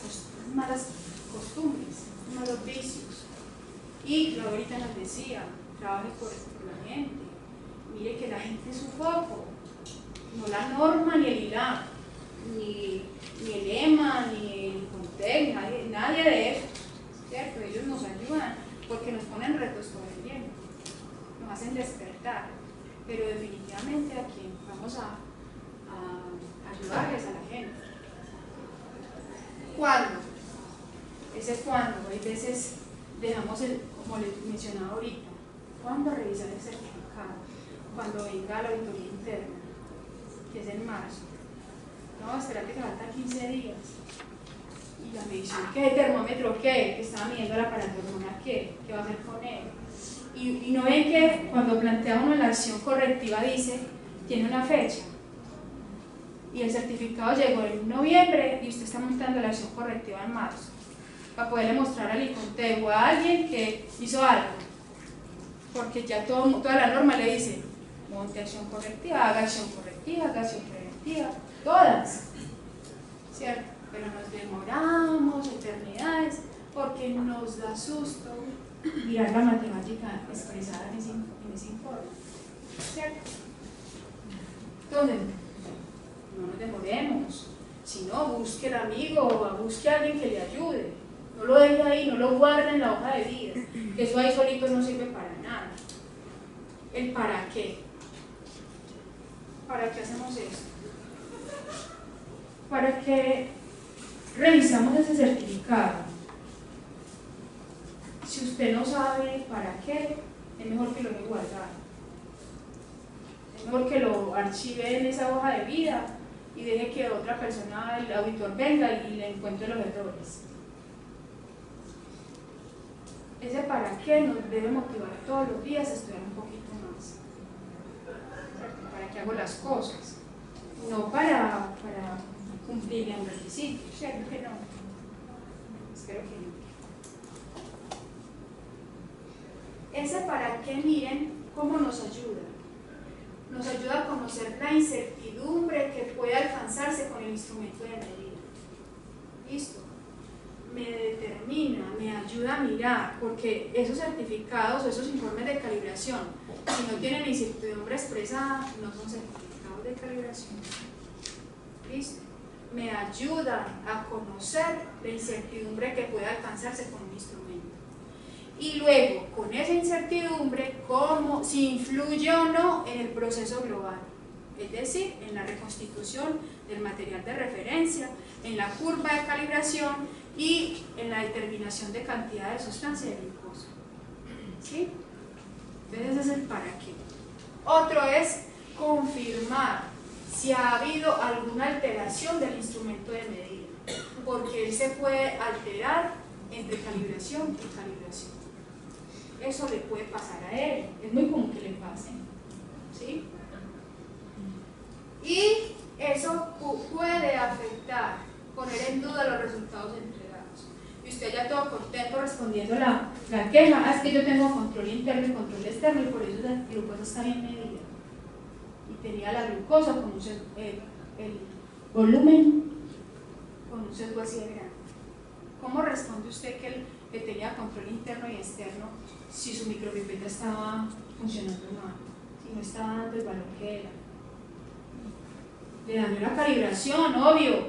malas costumbres, malos vicios. Y yo ahorita nos decía, trabaje por la gente, mire que la gente es su foco, no la norma ni el ILAB, ni el EMA, ni el CONTEC, nadie de eso, ¿cierto? Ellos nos ayudan porque nos ponen retos todo el tiempo, nos hacen despertar, pero definitivamente a quien vamos a ayudarles a la gente. ¿Cuándo? Ese es cuando, hay veces dejamos como les mencionaba ahorita, ¿cuándo revisar el certificado? Cuando venga la auditoría interna, que es en marzo. No, espérate que faltan 15 días. Y la medición, ¿qué termómetro qué? Que estaba midiendo la paratormona ¿qué? ¿Qué va a hacer con él? Y no ven que cuando plantea uno la acción correctiva dice, tiene una fecha. Y el certificado llegó en noviembre y usted está montando la acción correctiva en marzo. Para poderle mostrar al ICONTEC o a alguien que hizo algo. Porque ya toda la norma le dice, monte acción correctiva, haga acción correctiva, haga acción preventiva, todas, ¿cierto? Pero nos demoramos eternidades porque nos da susto mirar la matemática expresada en ese informe, ¿cierto? Entonces, no nos demoremos, sino busque el amigo o busque a alguien que le ayude, no lo deje ahí, no lo guarde en la hoja de vida, que eso ahí solito no sirve para nada. ¿El para qué? ¿Para qué hacemos esto? Para que revisamos ese certificado. Si usted no sabe para qué, es mejor que lo deje guardado. Es mejor que lo archive en esa hoja de vida y y deje que otra persona, el auditor, venga y le encuentre los errores. Ese para qué nos debe motivar todos los días a estudiar un poquito más. Para que hago las cosas, no para cumplir un requisito, ¿cierto que no? Espero que no. Ese para qué, miren cómo nos ayuda. Nos ayuda a conocer la incertidumbre que puede alcanzarse con el instrumento de medida. ¿Listo? Me determina, me ayuda a mirar, porque esos certificados o esos informes de calibración, si no tienen incertidumbre expresada, no son certificados de calibración. ¿Listo? Me ayuda a conocer la incertidumbre que puede alcanzarse con un instrumento. Y luego, con esa incertidumbre, si influye o no en el proceso global, es decir, en la reconstitución del material de referencia, en la curva de calibración y en la determinación de cantidad de sustancia de glucosa. ¿Sí? Entonces ese es el para qué. Otro es confirmar si ha habido alguna alteración del instrumento de medida, porque él se puede alterar entre calibración y calibración. Eso le puede pasar a él, es muy común que le pase, ¿sí? Y eso puede afectar, poner en duda los resultados entregados. Y usted ya todo contento respondiendo la queja, es que yo tengo control interno y control externo y por eso la glucosa está bien medida. Y tenía la glucosa con un sesgo, el volumen con un sesgo así de grande. ¿Cómo responde usted que tenía control interno y externo si su micropipeta estaba funcionando mal, si no estaba dando el valor que era? Le dañó la calibración, obvio.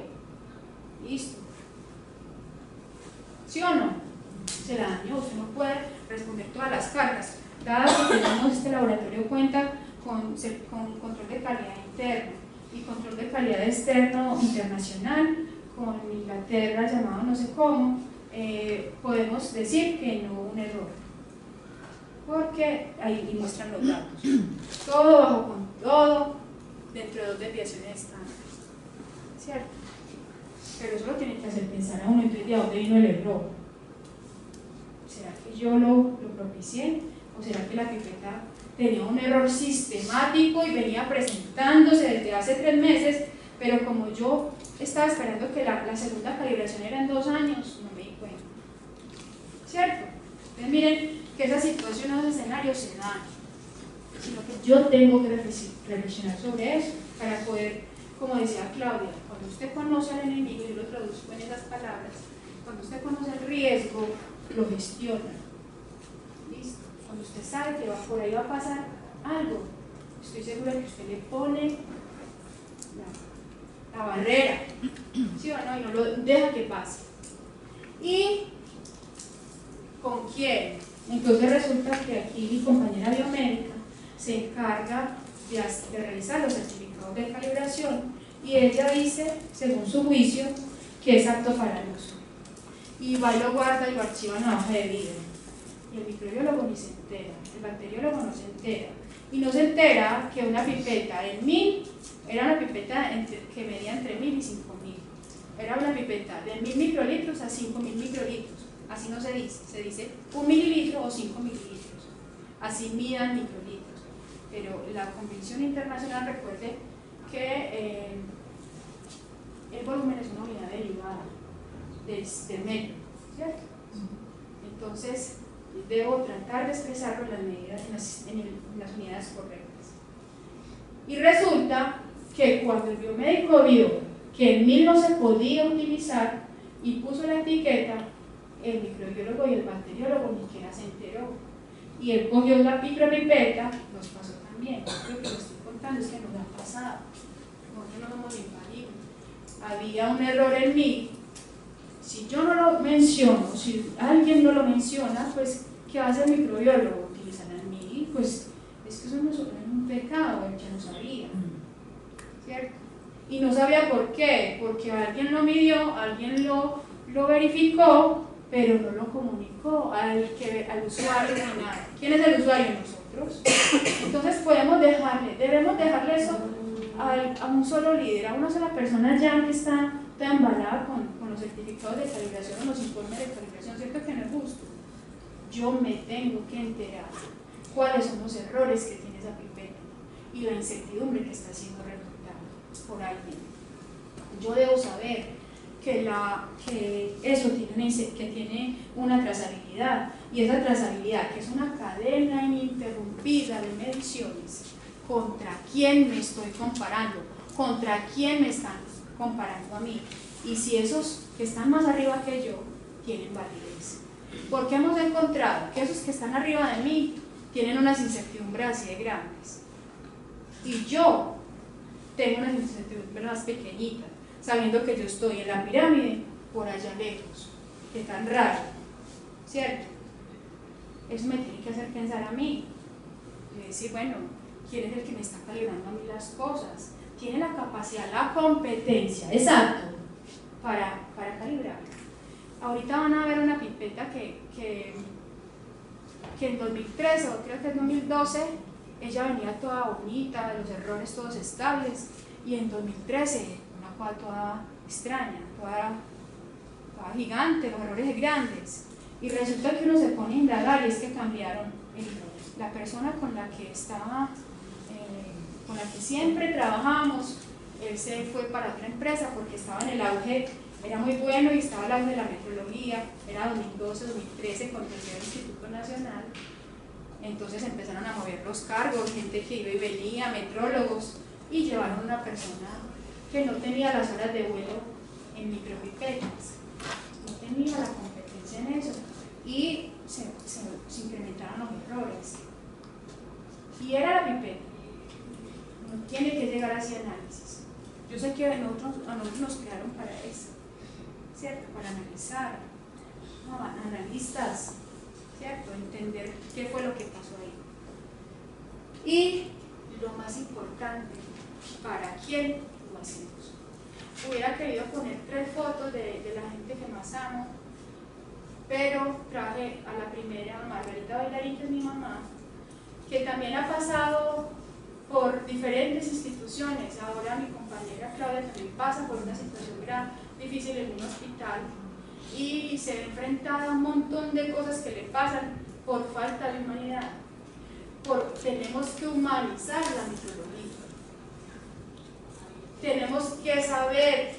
Listo. ¿Sí o no? Se la dañó, usted no puede responder todas las cargas. Dado que tenemos este laboratorio cuenta con control de calidad interno y control de calidad externo internacional, con Inglaterra llamado no sé cómo, podemos decir que no hubo un error, porque ahí muestran los datos, todo bajo con todo, dentro de 2 desviaciones estándar, ¿cierto? Pero eso lo tiene que hacer pensar a uno, entonces ¿de dónde vino el error? ¿Será que yo lo propicié? ¿O será que la pipeta tenía un error sistemático y venía presentándose desde hace 3 meses, pero como yo estaba esperando que la segunda calibración era en 2 años, no me di cuenta? ¿Cierto? Entonces miren que esa situación o ese escenario se da, sino que yo tengo que reflexionar sobre eso para poder, como decía Claudia, cuando usted conoce al enemigo, yo lo traduzco en esas palabras, cuando usted conoce el riesgo, lo gestiona. ¿Listo? Cuando usted sabe que por ahí va a pasar algo, estoy segura que usted le pone la barrera, ¿sí o no? Y no lo deja que pase. ¿Y con quién? Entonces resulta que aquí mi compañera biomédica se encarga de realizar los certificados de calibración y ella dice, según su juicio, que es apto para el uso. Y va y lo guarda y lo archiva en una hoja de vida. Y el microbiólogo ni se entera, el bacteriólogo no se entera. Y no se entera que una pipeta en 1000 era una pipeta que medía entre 1000 y 5000. Era una pipeta de 1000 microlitros a 5000 microlitros. Así no se dice 1 mililitro o 5 mililitros. Así midan microlitros. Pero la Convención Internacional, recuerde que el volumen es una unidad derivada del metro, ¿cierto? Entonces, debo tratar de expresarlo en las medidas, en las unidades correctas. Y resulta que cuando el biomédico vio que el 1000 no se podía utilizar y puso la etiqueta, el microbiólogo y el bacteriólogo ni siquiera se enteró. Y él cogió la micropipeta, nos pasó también. Lo que les estoy contando es que nos ha pasado. Nosotros no somos infalibles. Había un error en mí. Si yo no lo menciono, si alguien no lo menciona, pues ¿qué hace el microbiólogo? Utilizan a mí, pues es que eso no es un pecado, él ya no sabía, ¿cierto? Y no sabía por qué, porque alguien lo midió, alguien lo verificó, pero no lo comunicó al usuario ni nada. ¿Quién es el usuario? Nosotros. Entonces debemos dejarle eso a un solo líder, a una sola persona ya que está toda embalada con los certificados de calibración o los informes de calibración, ¿cierto que no es justo? Yo me tengo que enterar cuáles son los errores que tiene esa pipeta y la incertidumbre que está siendo reportada por alguien. Yo debo saber que eso tiene una trazabilidad, y esa trazabilidad, que es una cadena ininterrumpida de mediciones, contra quién me estoy comparando, contra quién me están comparando a mí, y si esos que están más arriba que yo tienen validez. Porque hemos encontrado que esos que están arriba de mí tienen unas incertidumbres así de grandes, y yo tengo unas incertidumbres más pequeñitas, sabiendo que yo estoy en la pirámide por allá lejos. Qué tan raro, ¿cierto? Eso me tiene que hacer pensar a mí y decir, bueno, ¿quién es el que me está calibrando a mí las cosas? Tiene la capacidad, la competencia, exacto, para calibrar. Ahorita van a ver una pipeta que en 2013 o creo que en 2012 ella venía toda bonita, los errores todos estables, y en 2013 una cosa toda extraña, toda gigante, los errores grandes, y resulta que uno se pone a indagar y es que cambiaron la persona con la que estaba, con la que siempre trabajamos. Él se fue para otra empresa porque estaba en el auge, era muy bueno y estaba el auge de la metrología, era 2012, 2013 cuando empezó el Instituto Nacional. Entonces empezaron a mover los cargos, gente que iba y venía, metrólogos, y llevaron a una persona que no tenía las horas de vuelo en micropipetas, no tenía la competencia en eso, y se incrementaron los errores. Y era la pipeta, no tiene que llegar hacia análisis. Yo sé que a nosotros nos crearon para eso, ¿cierto? Para analizar, no, analistas, ¿cierto? Entender qué fue lo que pasó ahí. Y lo más importante, ¿para quién lo hacemos? Hubiera querido poner 3 fotos de la gente que más amo, pero traje a la primera, Margarita Bailarín, que es mi mamá, que también ha pasado por diferentes instituciones. Ahora mi compañera Claudia también pasa por una situación difícil en un hospital y se ve enfrentada a un montón de cosas que le pasan por falta de humanidad. Tenemos que humanizar la metrología, tenemos que saber,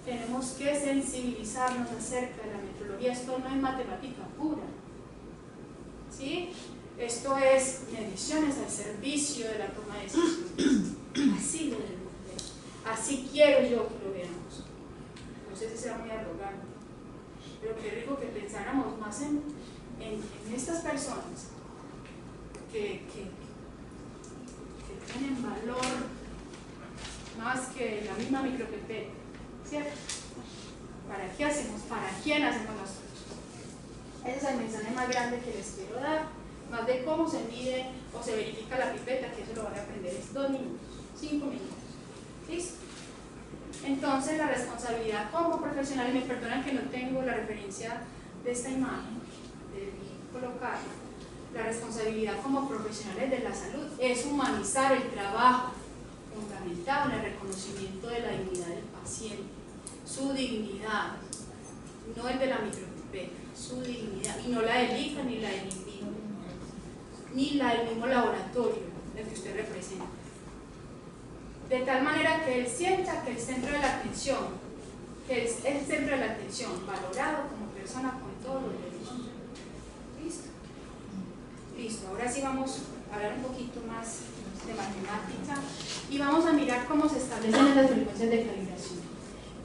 tenemos que sensibilizarnos acerca de la metrología. Esto no es matemática pura, ¿sí? Esto es mediciones al servicio de la toma de decisiones. Así lo debemos ver, así quiero yo que lo veamos. No sé si sea muy arrogante, pero qué rico que pensáramos más en estas personas que tienen valor más que la misma micropipeta, ¿cierto? ¿Para qué hacemos? ¿Para quién hacemos las cosas? Ese es el mensaje más grande que les quiero dar, más de cómo se mide o se verifica la pipeta, que eso lo van a aprender en 2 minutos, 5 minutos. ¿Listo? Entonces la responsabilidad como profesional, y me perdonan que no tengo la referencia de esta imagen, debí colocarla. La responsabilidad como profesionales de la salud es humanizar el trabajo fundamentado en el reconocimiento de la dignidad del paciente, su dignidad, no el de la micropipeta, su dignidad, y no la del ICA ni la del INVIMA, ni la del mismo laboratorio del que usted representa. De tal manera que él sienta que el centro de la atención, que es el centro de la atención, valorado como persona con todos los derechos. ¿Listo? Listo, ahora sí vamos a hablar un poquito más de matemática y vamos a mirar cómo se establecen las frecuencias de calibración.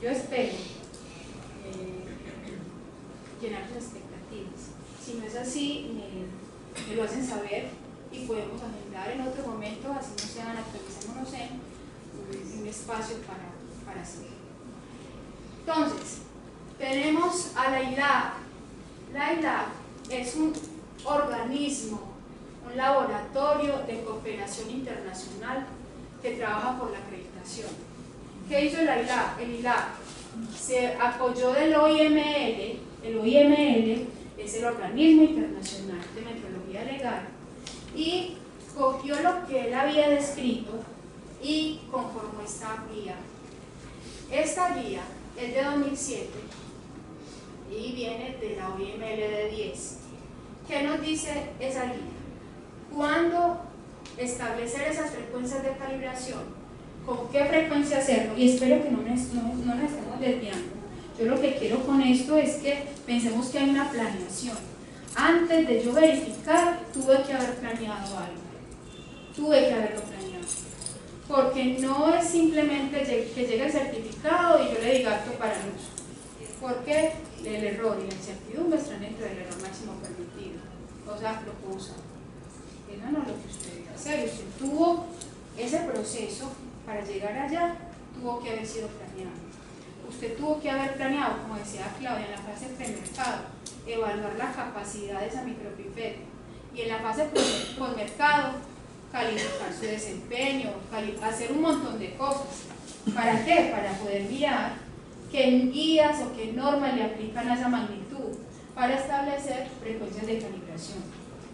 Yo espero llenar sus expectativas. Si no es así, me lo hacen saber y podemos agendar en otro momento, así no sean, actualicémonos en un espacio para hacer. Entonces, tenemos a la ILAC. La ILAC es un organismo, un laboratorio de cooperación internacional que trabaja por la acreditación. ¿Qué hizo la ILAC? El ILAC se apoyó del OIML. El OIML es el Organismo Internacional de Metrología Legal, y cogió lo que él había descrito y conformó esta guía. Esta guía es de 2007 y viene de la OIML de 10. ¿Qué nos dice esa guía? ¿Cuándo establecer esas frecuencias de calibración? ¿Con qué frecuencia hacerlo? Y espero que no nos estemos desviando. Yo lo que quiero con esto es que pensemos que hay una planeación. Antes de yo verificar, tuve que haber planeado algo. Tuve que haberlo planeado. Porque no es simplemente que llegue el certificado y yo le diga apto para el uso. Porque el error y la incertidumbre están dentro del error máximo permitido. O sea, lo puedo usar. Eso no es lo que usted debe hacer. Usted tuvo ese proceso para llegar allá, tuvo que haber sido planeado. Usted tuvo que haber planeado, como decía Claudia, en la fase premercado, evaluar la capacidad de esa micropipeta. Y en la fase postmercado, calificar su desempeño, hacer un montón de cosas. ¿Para qué? Para poder mirar qué guías o qué normas le aplican a esa magnitud para establecer frecuencias de calibración.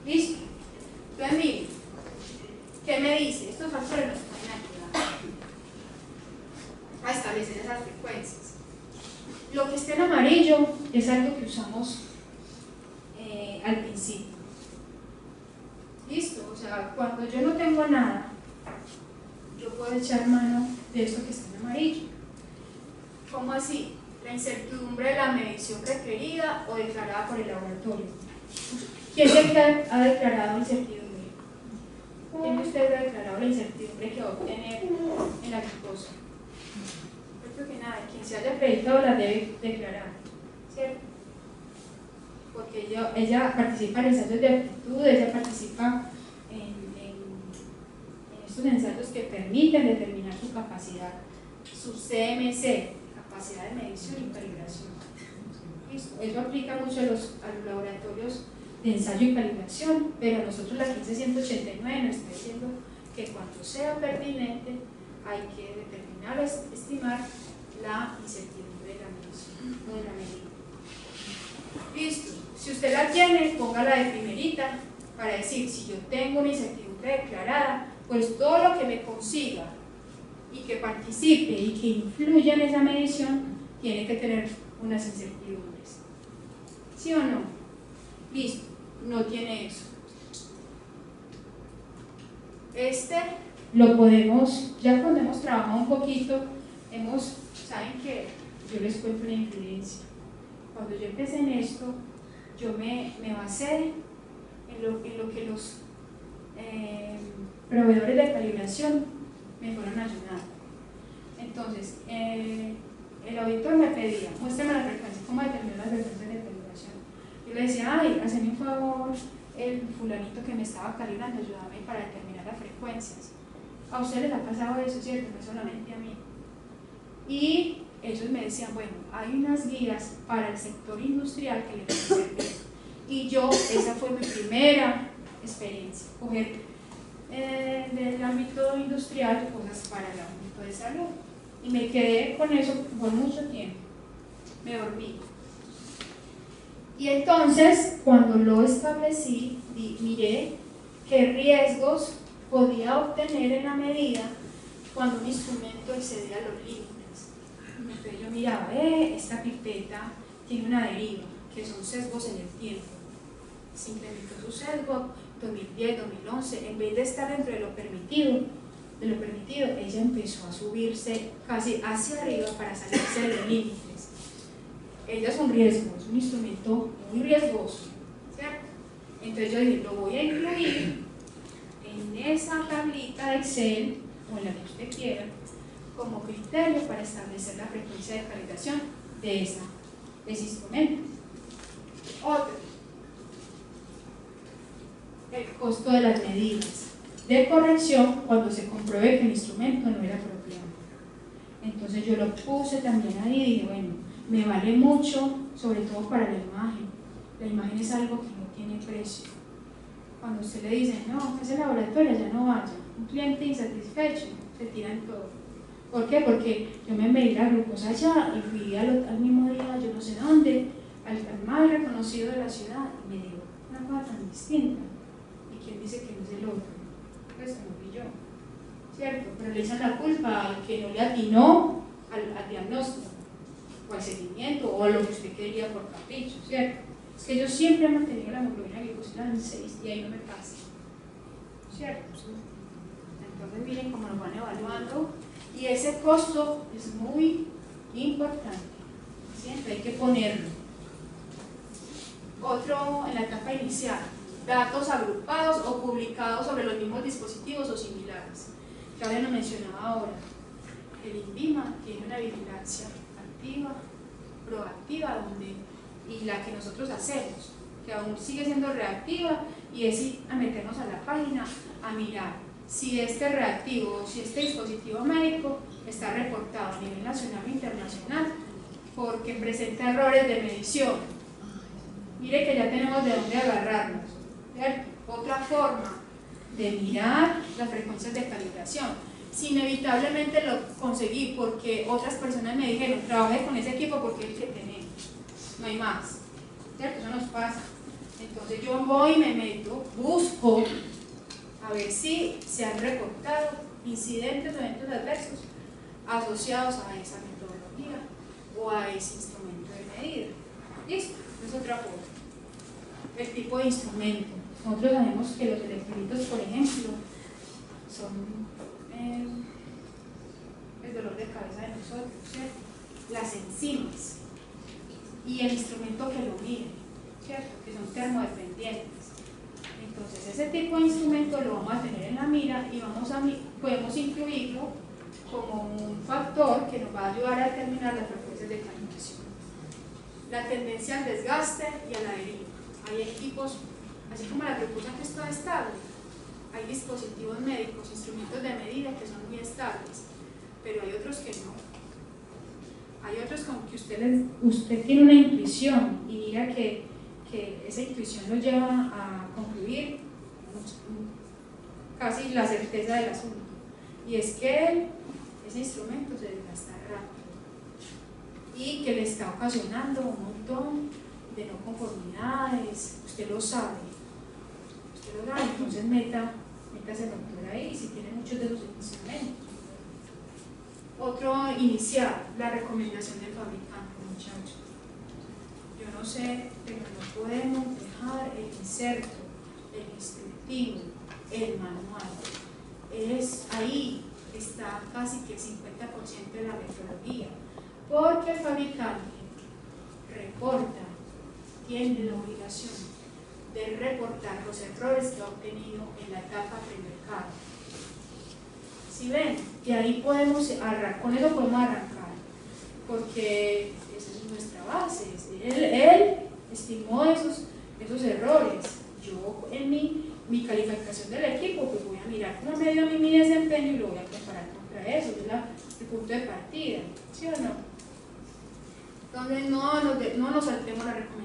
¿Listo? Entonces, miren, ¿qué me dice? Estos factores nos pueden ayudar a establecer esas frecuencias. Lo que esté en amarillo es algo que usamos al principio. ¿Listo? O sea, cuando yo no tengo nada, yo puedo echar mano de esto que está en amarillo. ¿Cómo así? La incertidumbre de la medición requerida o declarada por el laboratorio. ¿Quién es el que ha declarado incertidumbre? ¿Quién de ustedes ha declarado la incertidumbre que va a obtener en la glucosa? Yo creo que nada, quien se haya acreditado la debe declarar, ¿cierto? Porque ella participa en ensayos de aptitud, ella participa en estos ensayos que permiten determinar su capacidad, su CMC, capacidad de medición y calibración. ¿Listo? Eso aplica mucho a los laboratorios de ensayo y calibración, pero nosotros la 15189 nos está diciendo que cuando sea pertinente hay que determinar, estimar la incertidumbre de la medición o de la medida. Listo, si usted la tiene, póngala de primerita para decir, si yo tengo una incertidumbre declarada, pues todo lo que me consiga y que participe y que influya en esa medición tiene que tener unas incertidumbres. ¿Sí o no? Listo, no tiene eso. Lo podemos, ya cuando hemos trabajado un poquito, saben que yo les cuento una influencia. Cuando yo empecé en esto, yo me basé en lo que los proveedores de calibración me fueron ayudando. Entonces, el auditor me pedía, muéstrame la frecuencia, ¿cómo determinar las frecuencias de calibración? Yo le decía, ay, hazme un favor, el fulanito que me estaba calibrando, ayúdame para determinar las frecuencias. A ustedes les ha pasado eso, ¿cierto? No solamente a mí. Y ellos me decían, bueno, hay unas guías para el sector industrial que le pueden servir. Y yo, esa fue mi primera experiencia, coger del ámbito industrial cosas para el ámbito de salud. Y me quedé con eso por mucho tiempo. Me dormí. Y entonces, cuando lo establecí, miré qué riesgos podía obtener en la medida cuando un instrumento excedía los límites. Entonces yo miraba, esta pipeta tiene una deriva, que son sesgos en el tiempo. Se implementó su sesgo 2010, 2011, en vez de estar dentro de lo permitido, ella empezó a subirse casi hacia arriba para salirse de los límites. Ella es un riesgo, es un instrumento muy riesgoso, ¿cierto? Entonces yo dije, lo voy a incluir en esa tablita de Excel o en la que usted quiera como criterio para establecer la frecuencia de calibración de ese instrumento. Otro, el costo de las medidas de corrección cuando se compruebe que el instrumento no era apropiado. Entonces yo lo puse también ahí y dije, bueno, me vale mucho, sobre todo para la imagen. La imagen es algo que no tiene precio. Cuando usted le dice, no, ese laboratorio ya no vaya, un cliente insatisfecho, se tiran todo. ¿Por qué? Porque yo me medí la glucosa allá y fui al mismo día, yo no sé dónde, al más reconocido de la ciudad, y me dio una cosa tan distinta. ¿Y quién dice que no es el otro? Pues no fui yo, ¿cierto? Pero le echan la culpa al que no le atinó al diagnóstico, o al seguimiento, o a lo que usted quería por capricho, ¿cierto? Es que yo siempre he mantenido la hemoglobina glicosilada en 6 y ahí no me pasa, ¿cierto? Entonces miren cómo nos van evaluando y ese costo es muy importante, siempre hay que ponerlo. Otro en la etapa inicial, datos agrupados o publicados sobre los mismos dispositivos o similares. Ya lo mencionaba ahora, el INVIMA tiene una vigilancia activa, proactiva, y la que nosotros hacemos, que aún sigue siendo reactiva, y es ir a meternos a la página a mirar si este reactivo o si este dispositivo médico está reportado a nivel nacional o internacional porque presenta errores de medición. Mire que ya tenemos de dónde agarrarnos, ¿cierto? Otra forma de mirar las frecuencias de calibración. Si inevitablemente lo conseguí porque otras personas me dijeron, trabajé con ese equipo porque es el que tenemos, no hay más, ¿cierto? Eso nos pasa. Entonces yo voy y me meto, busco a ver si se han reportado incidentes o eventos adversos asociados a esa metodología o a ese instrumento de medida. ¿Listo? Es otra cosa. El tipo de instrumento. Nosotros sabemos que los electrolitos, por ejemplo, son el dolor de cabeza de nosotros, ¿cierto? Las enzimas y el instrumento que lo mide, ¿cierto? Que son termodependientes. Entonces ese tipo de instrumento lo vamos a tener en la mira y podemos incluirlo como un factor que nos va a ayudar a determinar las frecuencias de calibración. La tendencia al desgaste y a la deriva. Hay equipos, así como la glucosa que es toda estable, hay dispositivos médicos, instrumentos de medida que son muy estables, pero hay otros que no. Hay otros con que usted tiene una intuición y mira que esa intuición lo lleva a concluir casi la certeza del asunto, y es que ese instrumento se desgasta rápido y que le está ocasionando un montón de no conformidades. Usted lo sabe, entonces métase doctor ahí si tiene muchos de esos instrumentos. Otro inicial, la recomendación del fabricante, muchachos. Yo no sé, pero no podemos dejar el inserto, el instructivo, el manual. Ahí está casi que el 50% de la metodología, porque el fabricante reporta, tiene la obligación de reportar los errores que ha obtenido en la etapa premercado. Si ven, de ahí podemos arrancar, con eso podemos arrancar, porque esa es nuestra base. Él estimó esos errores. Yo en mi calificación del equipo pues voy a mirar cómo me dio mi desempeño y lo voy a comparar contra eso, es el punto de partida, ¿sí o no? Entonces no nos saltemos la recomendación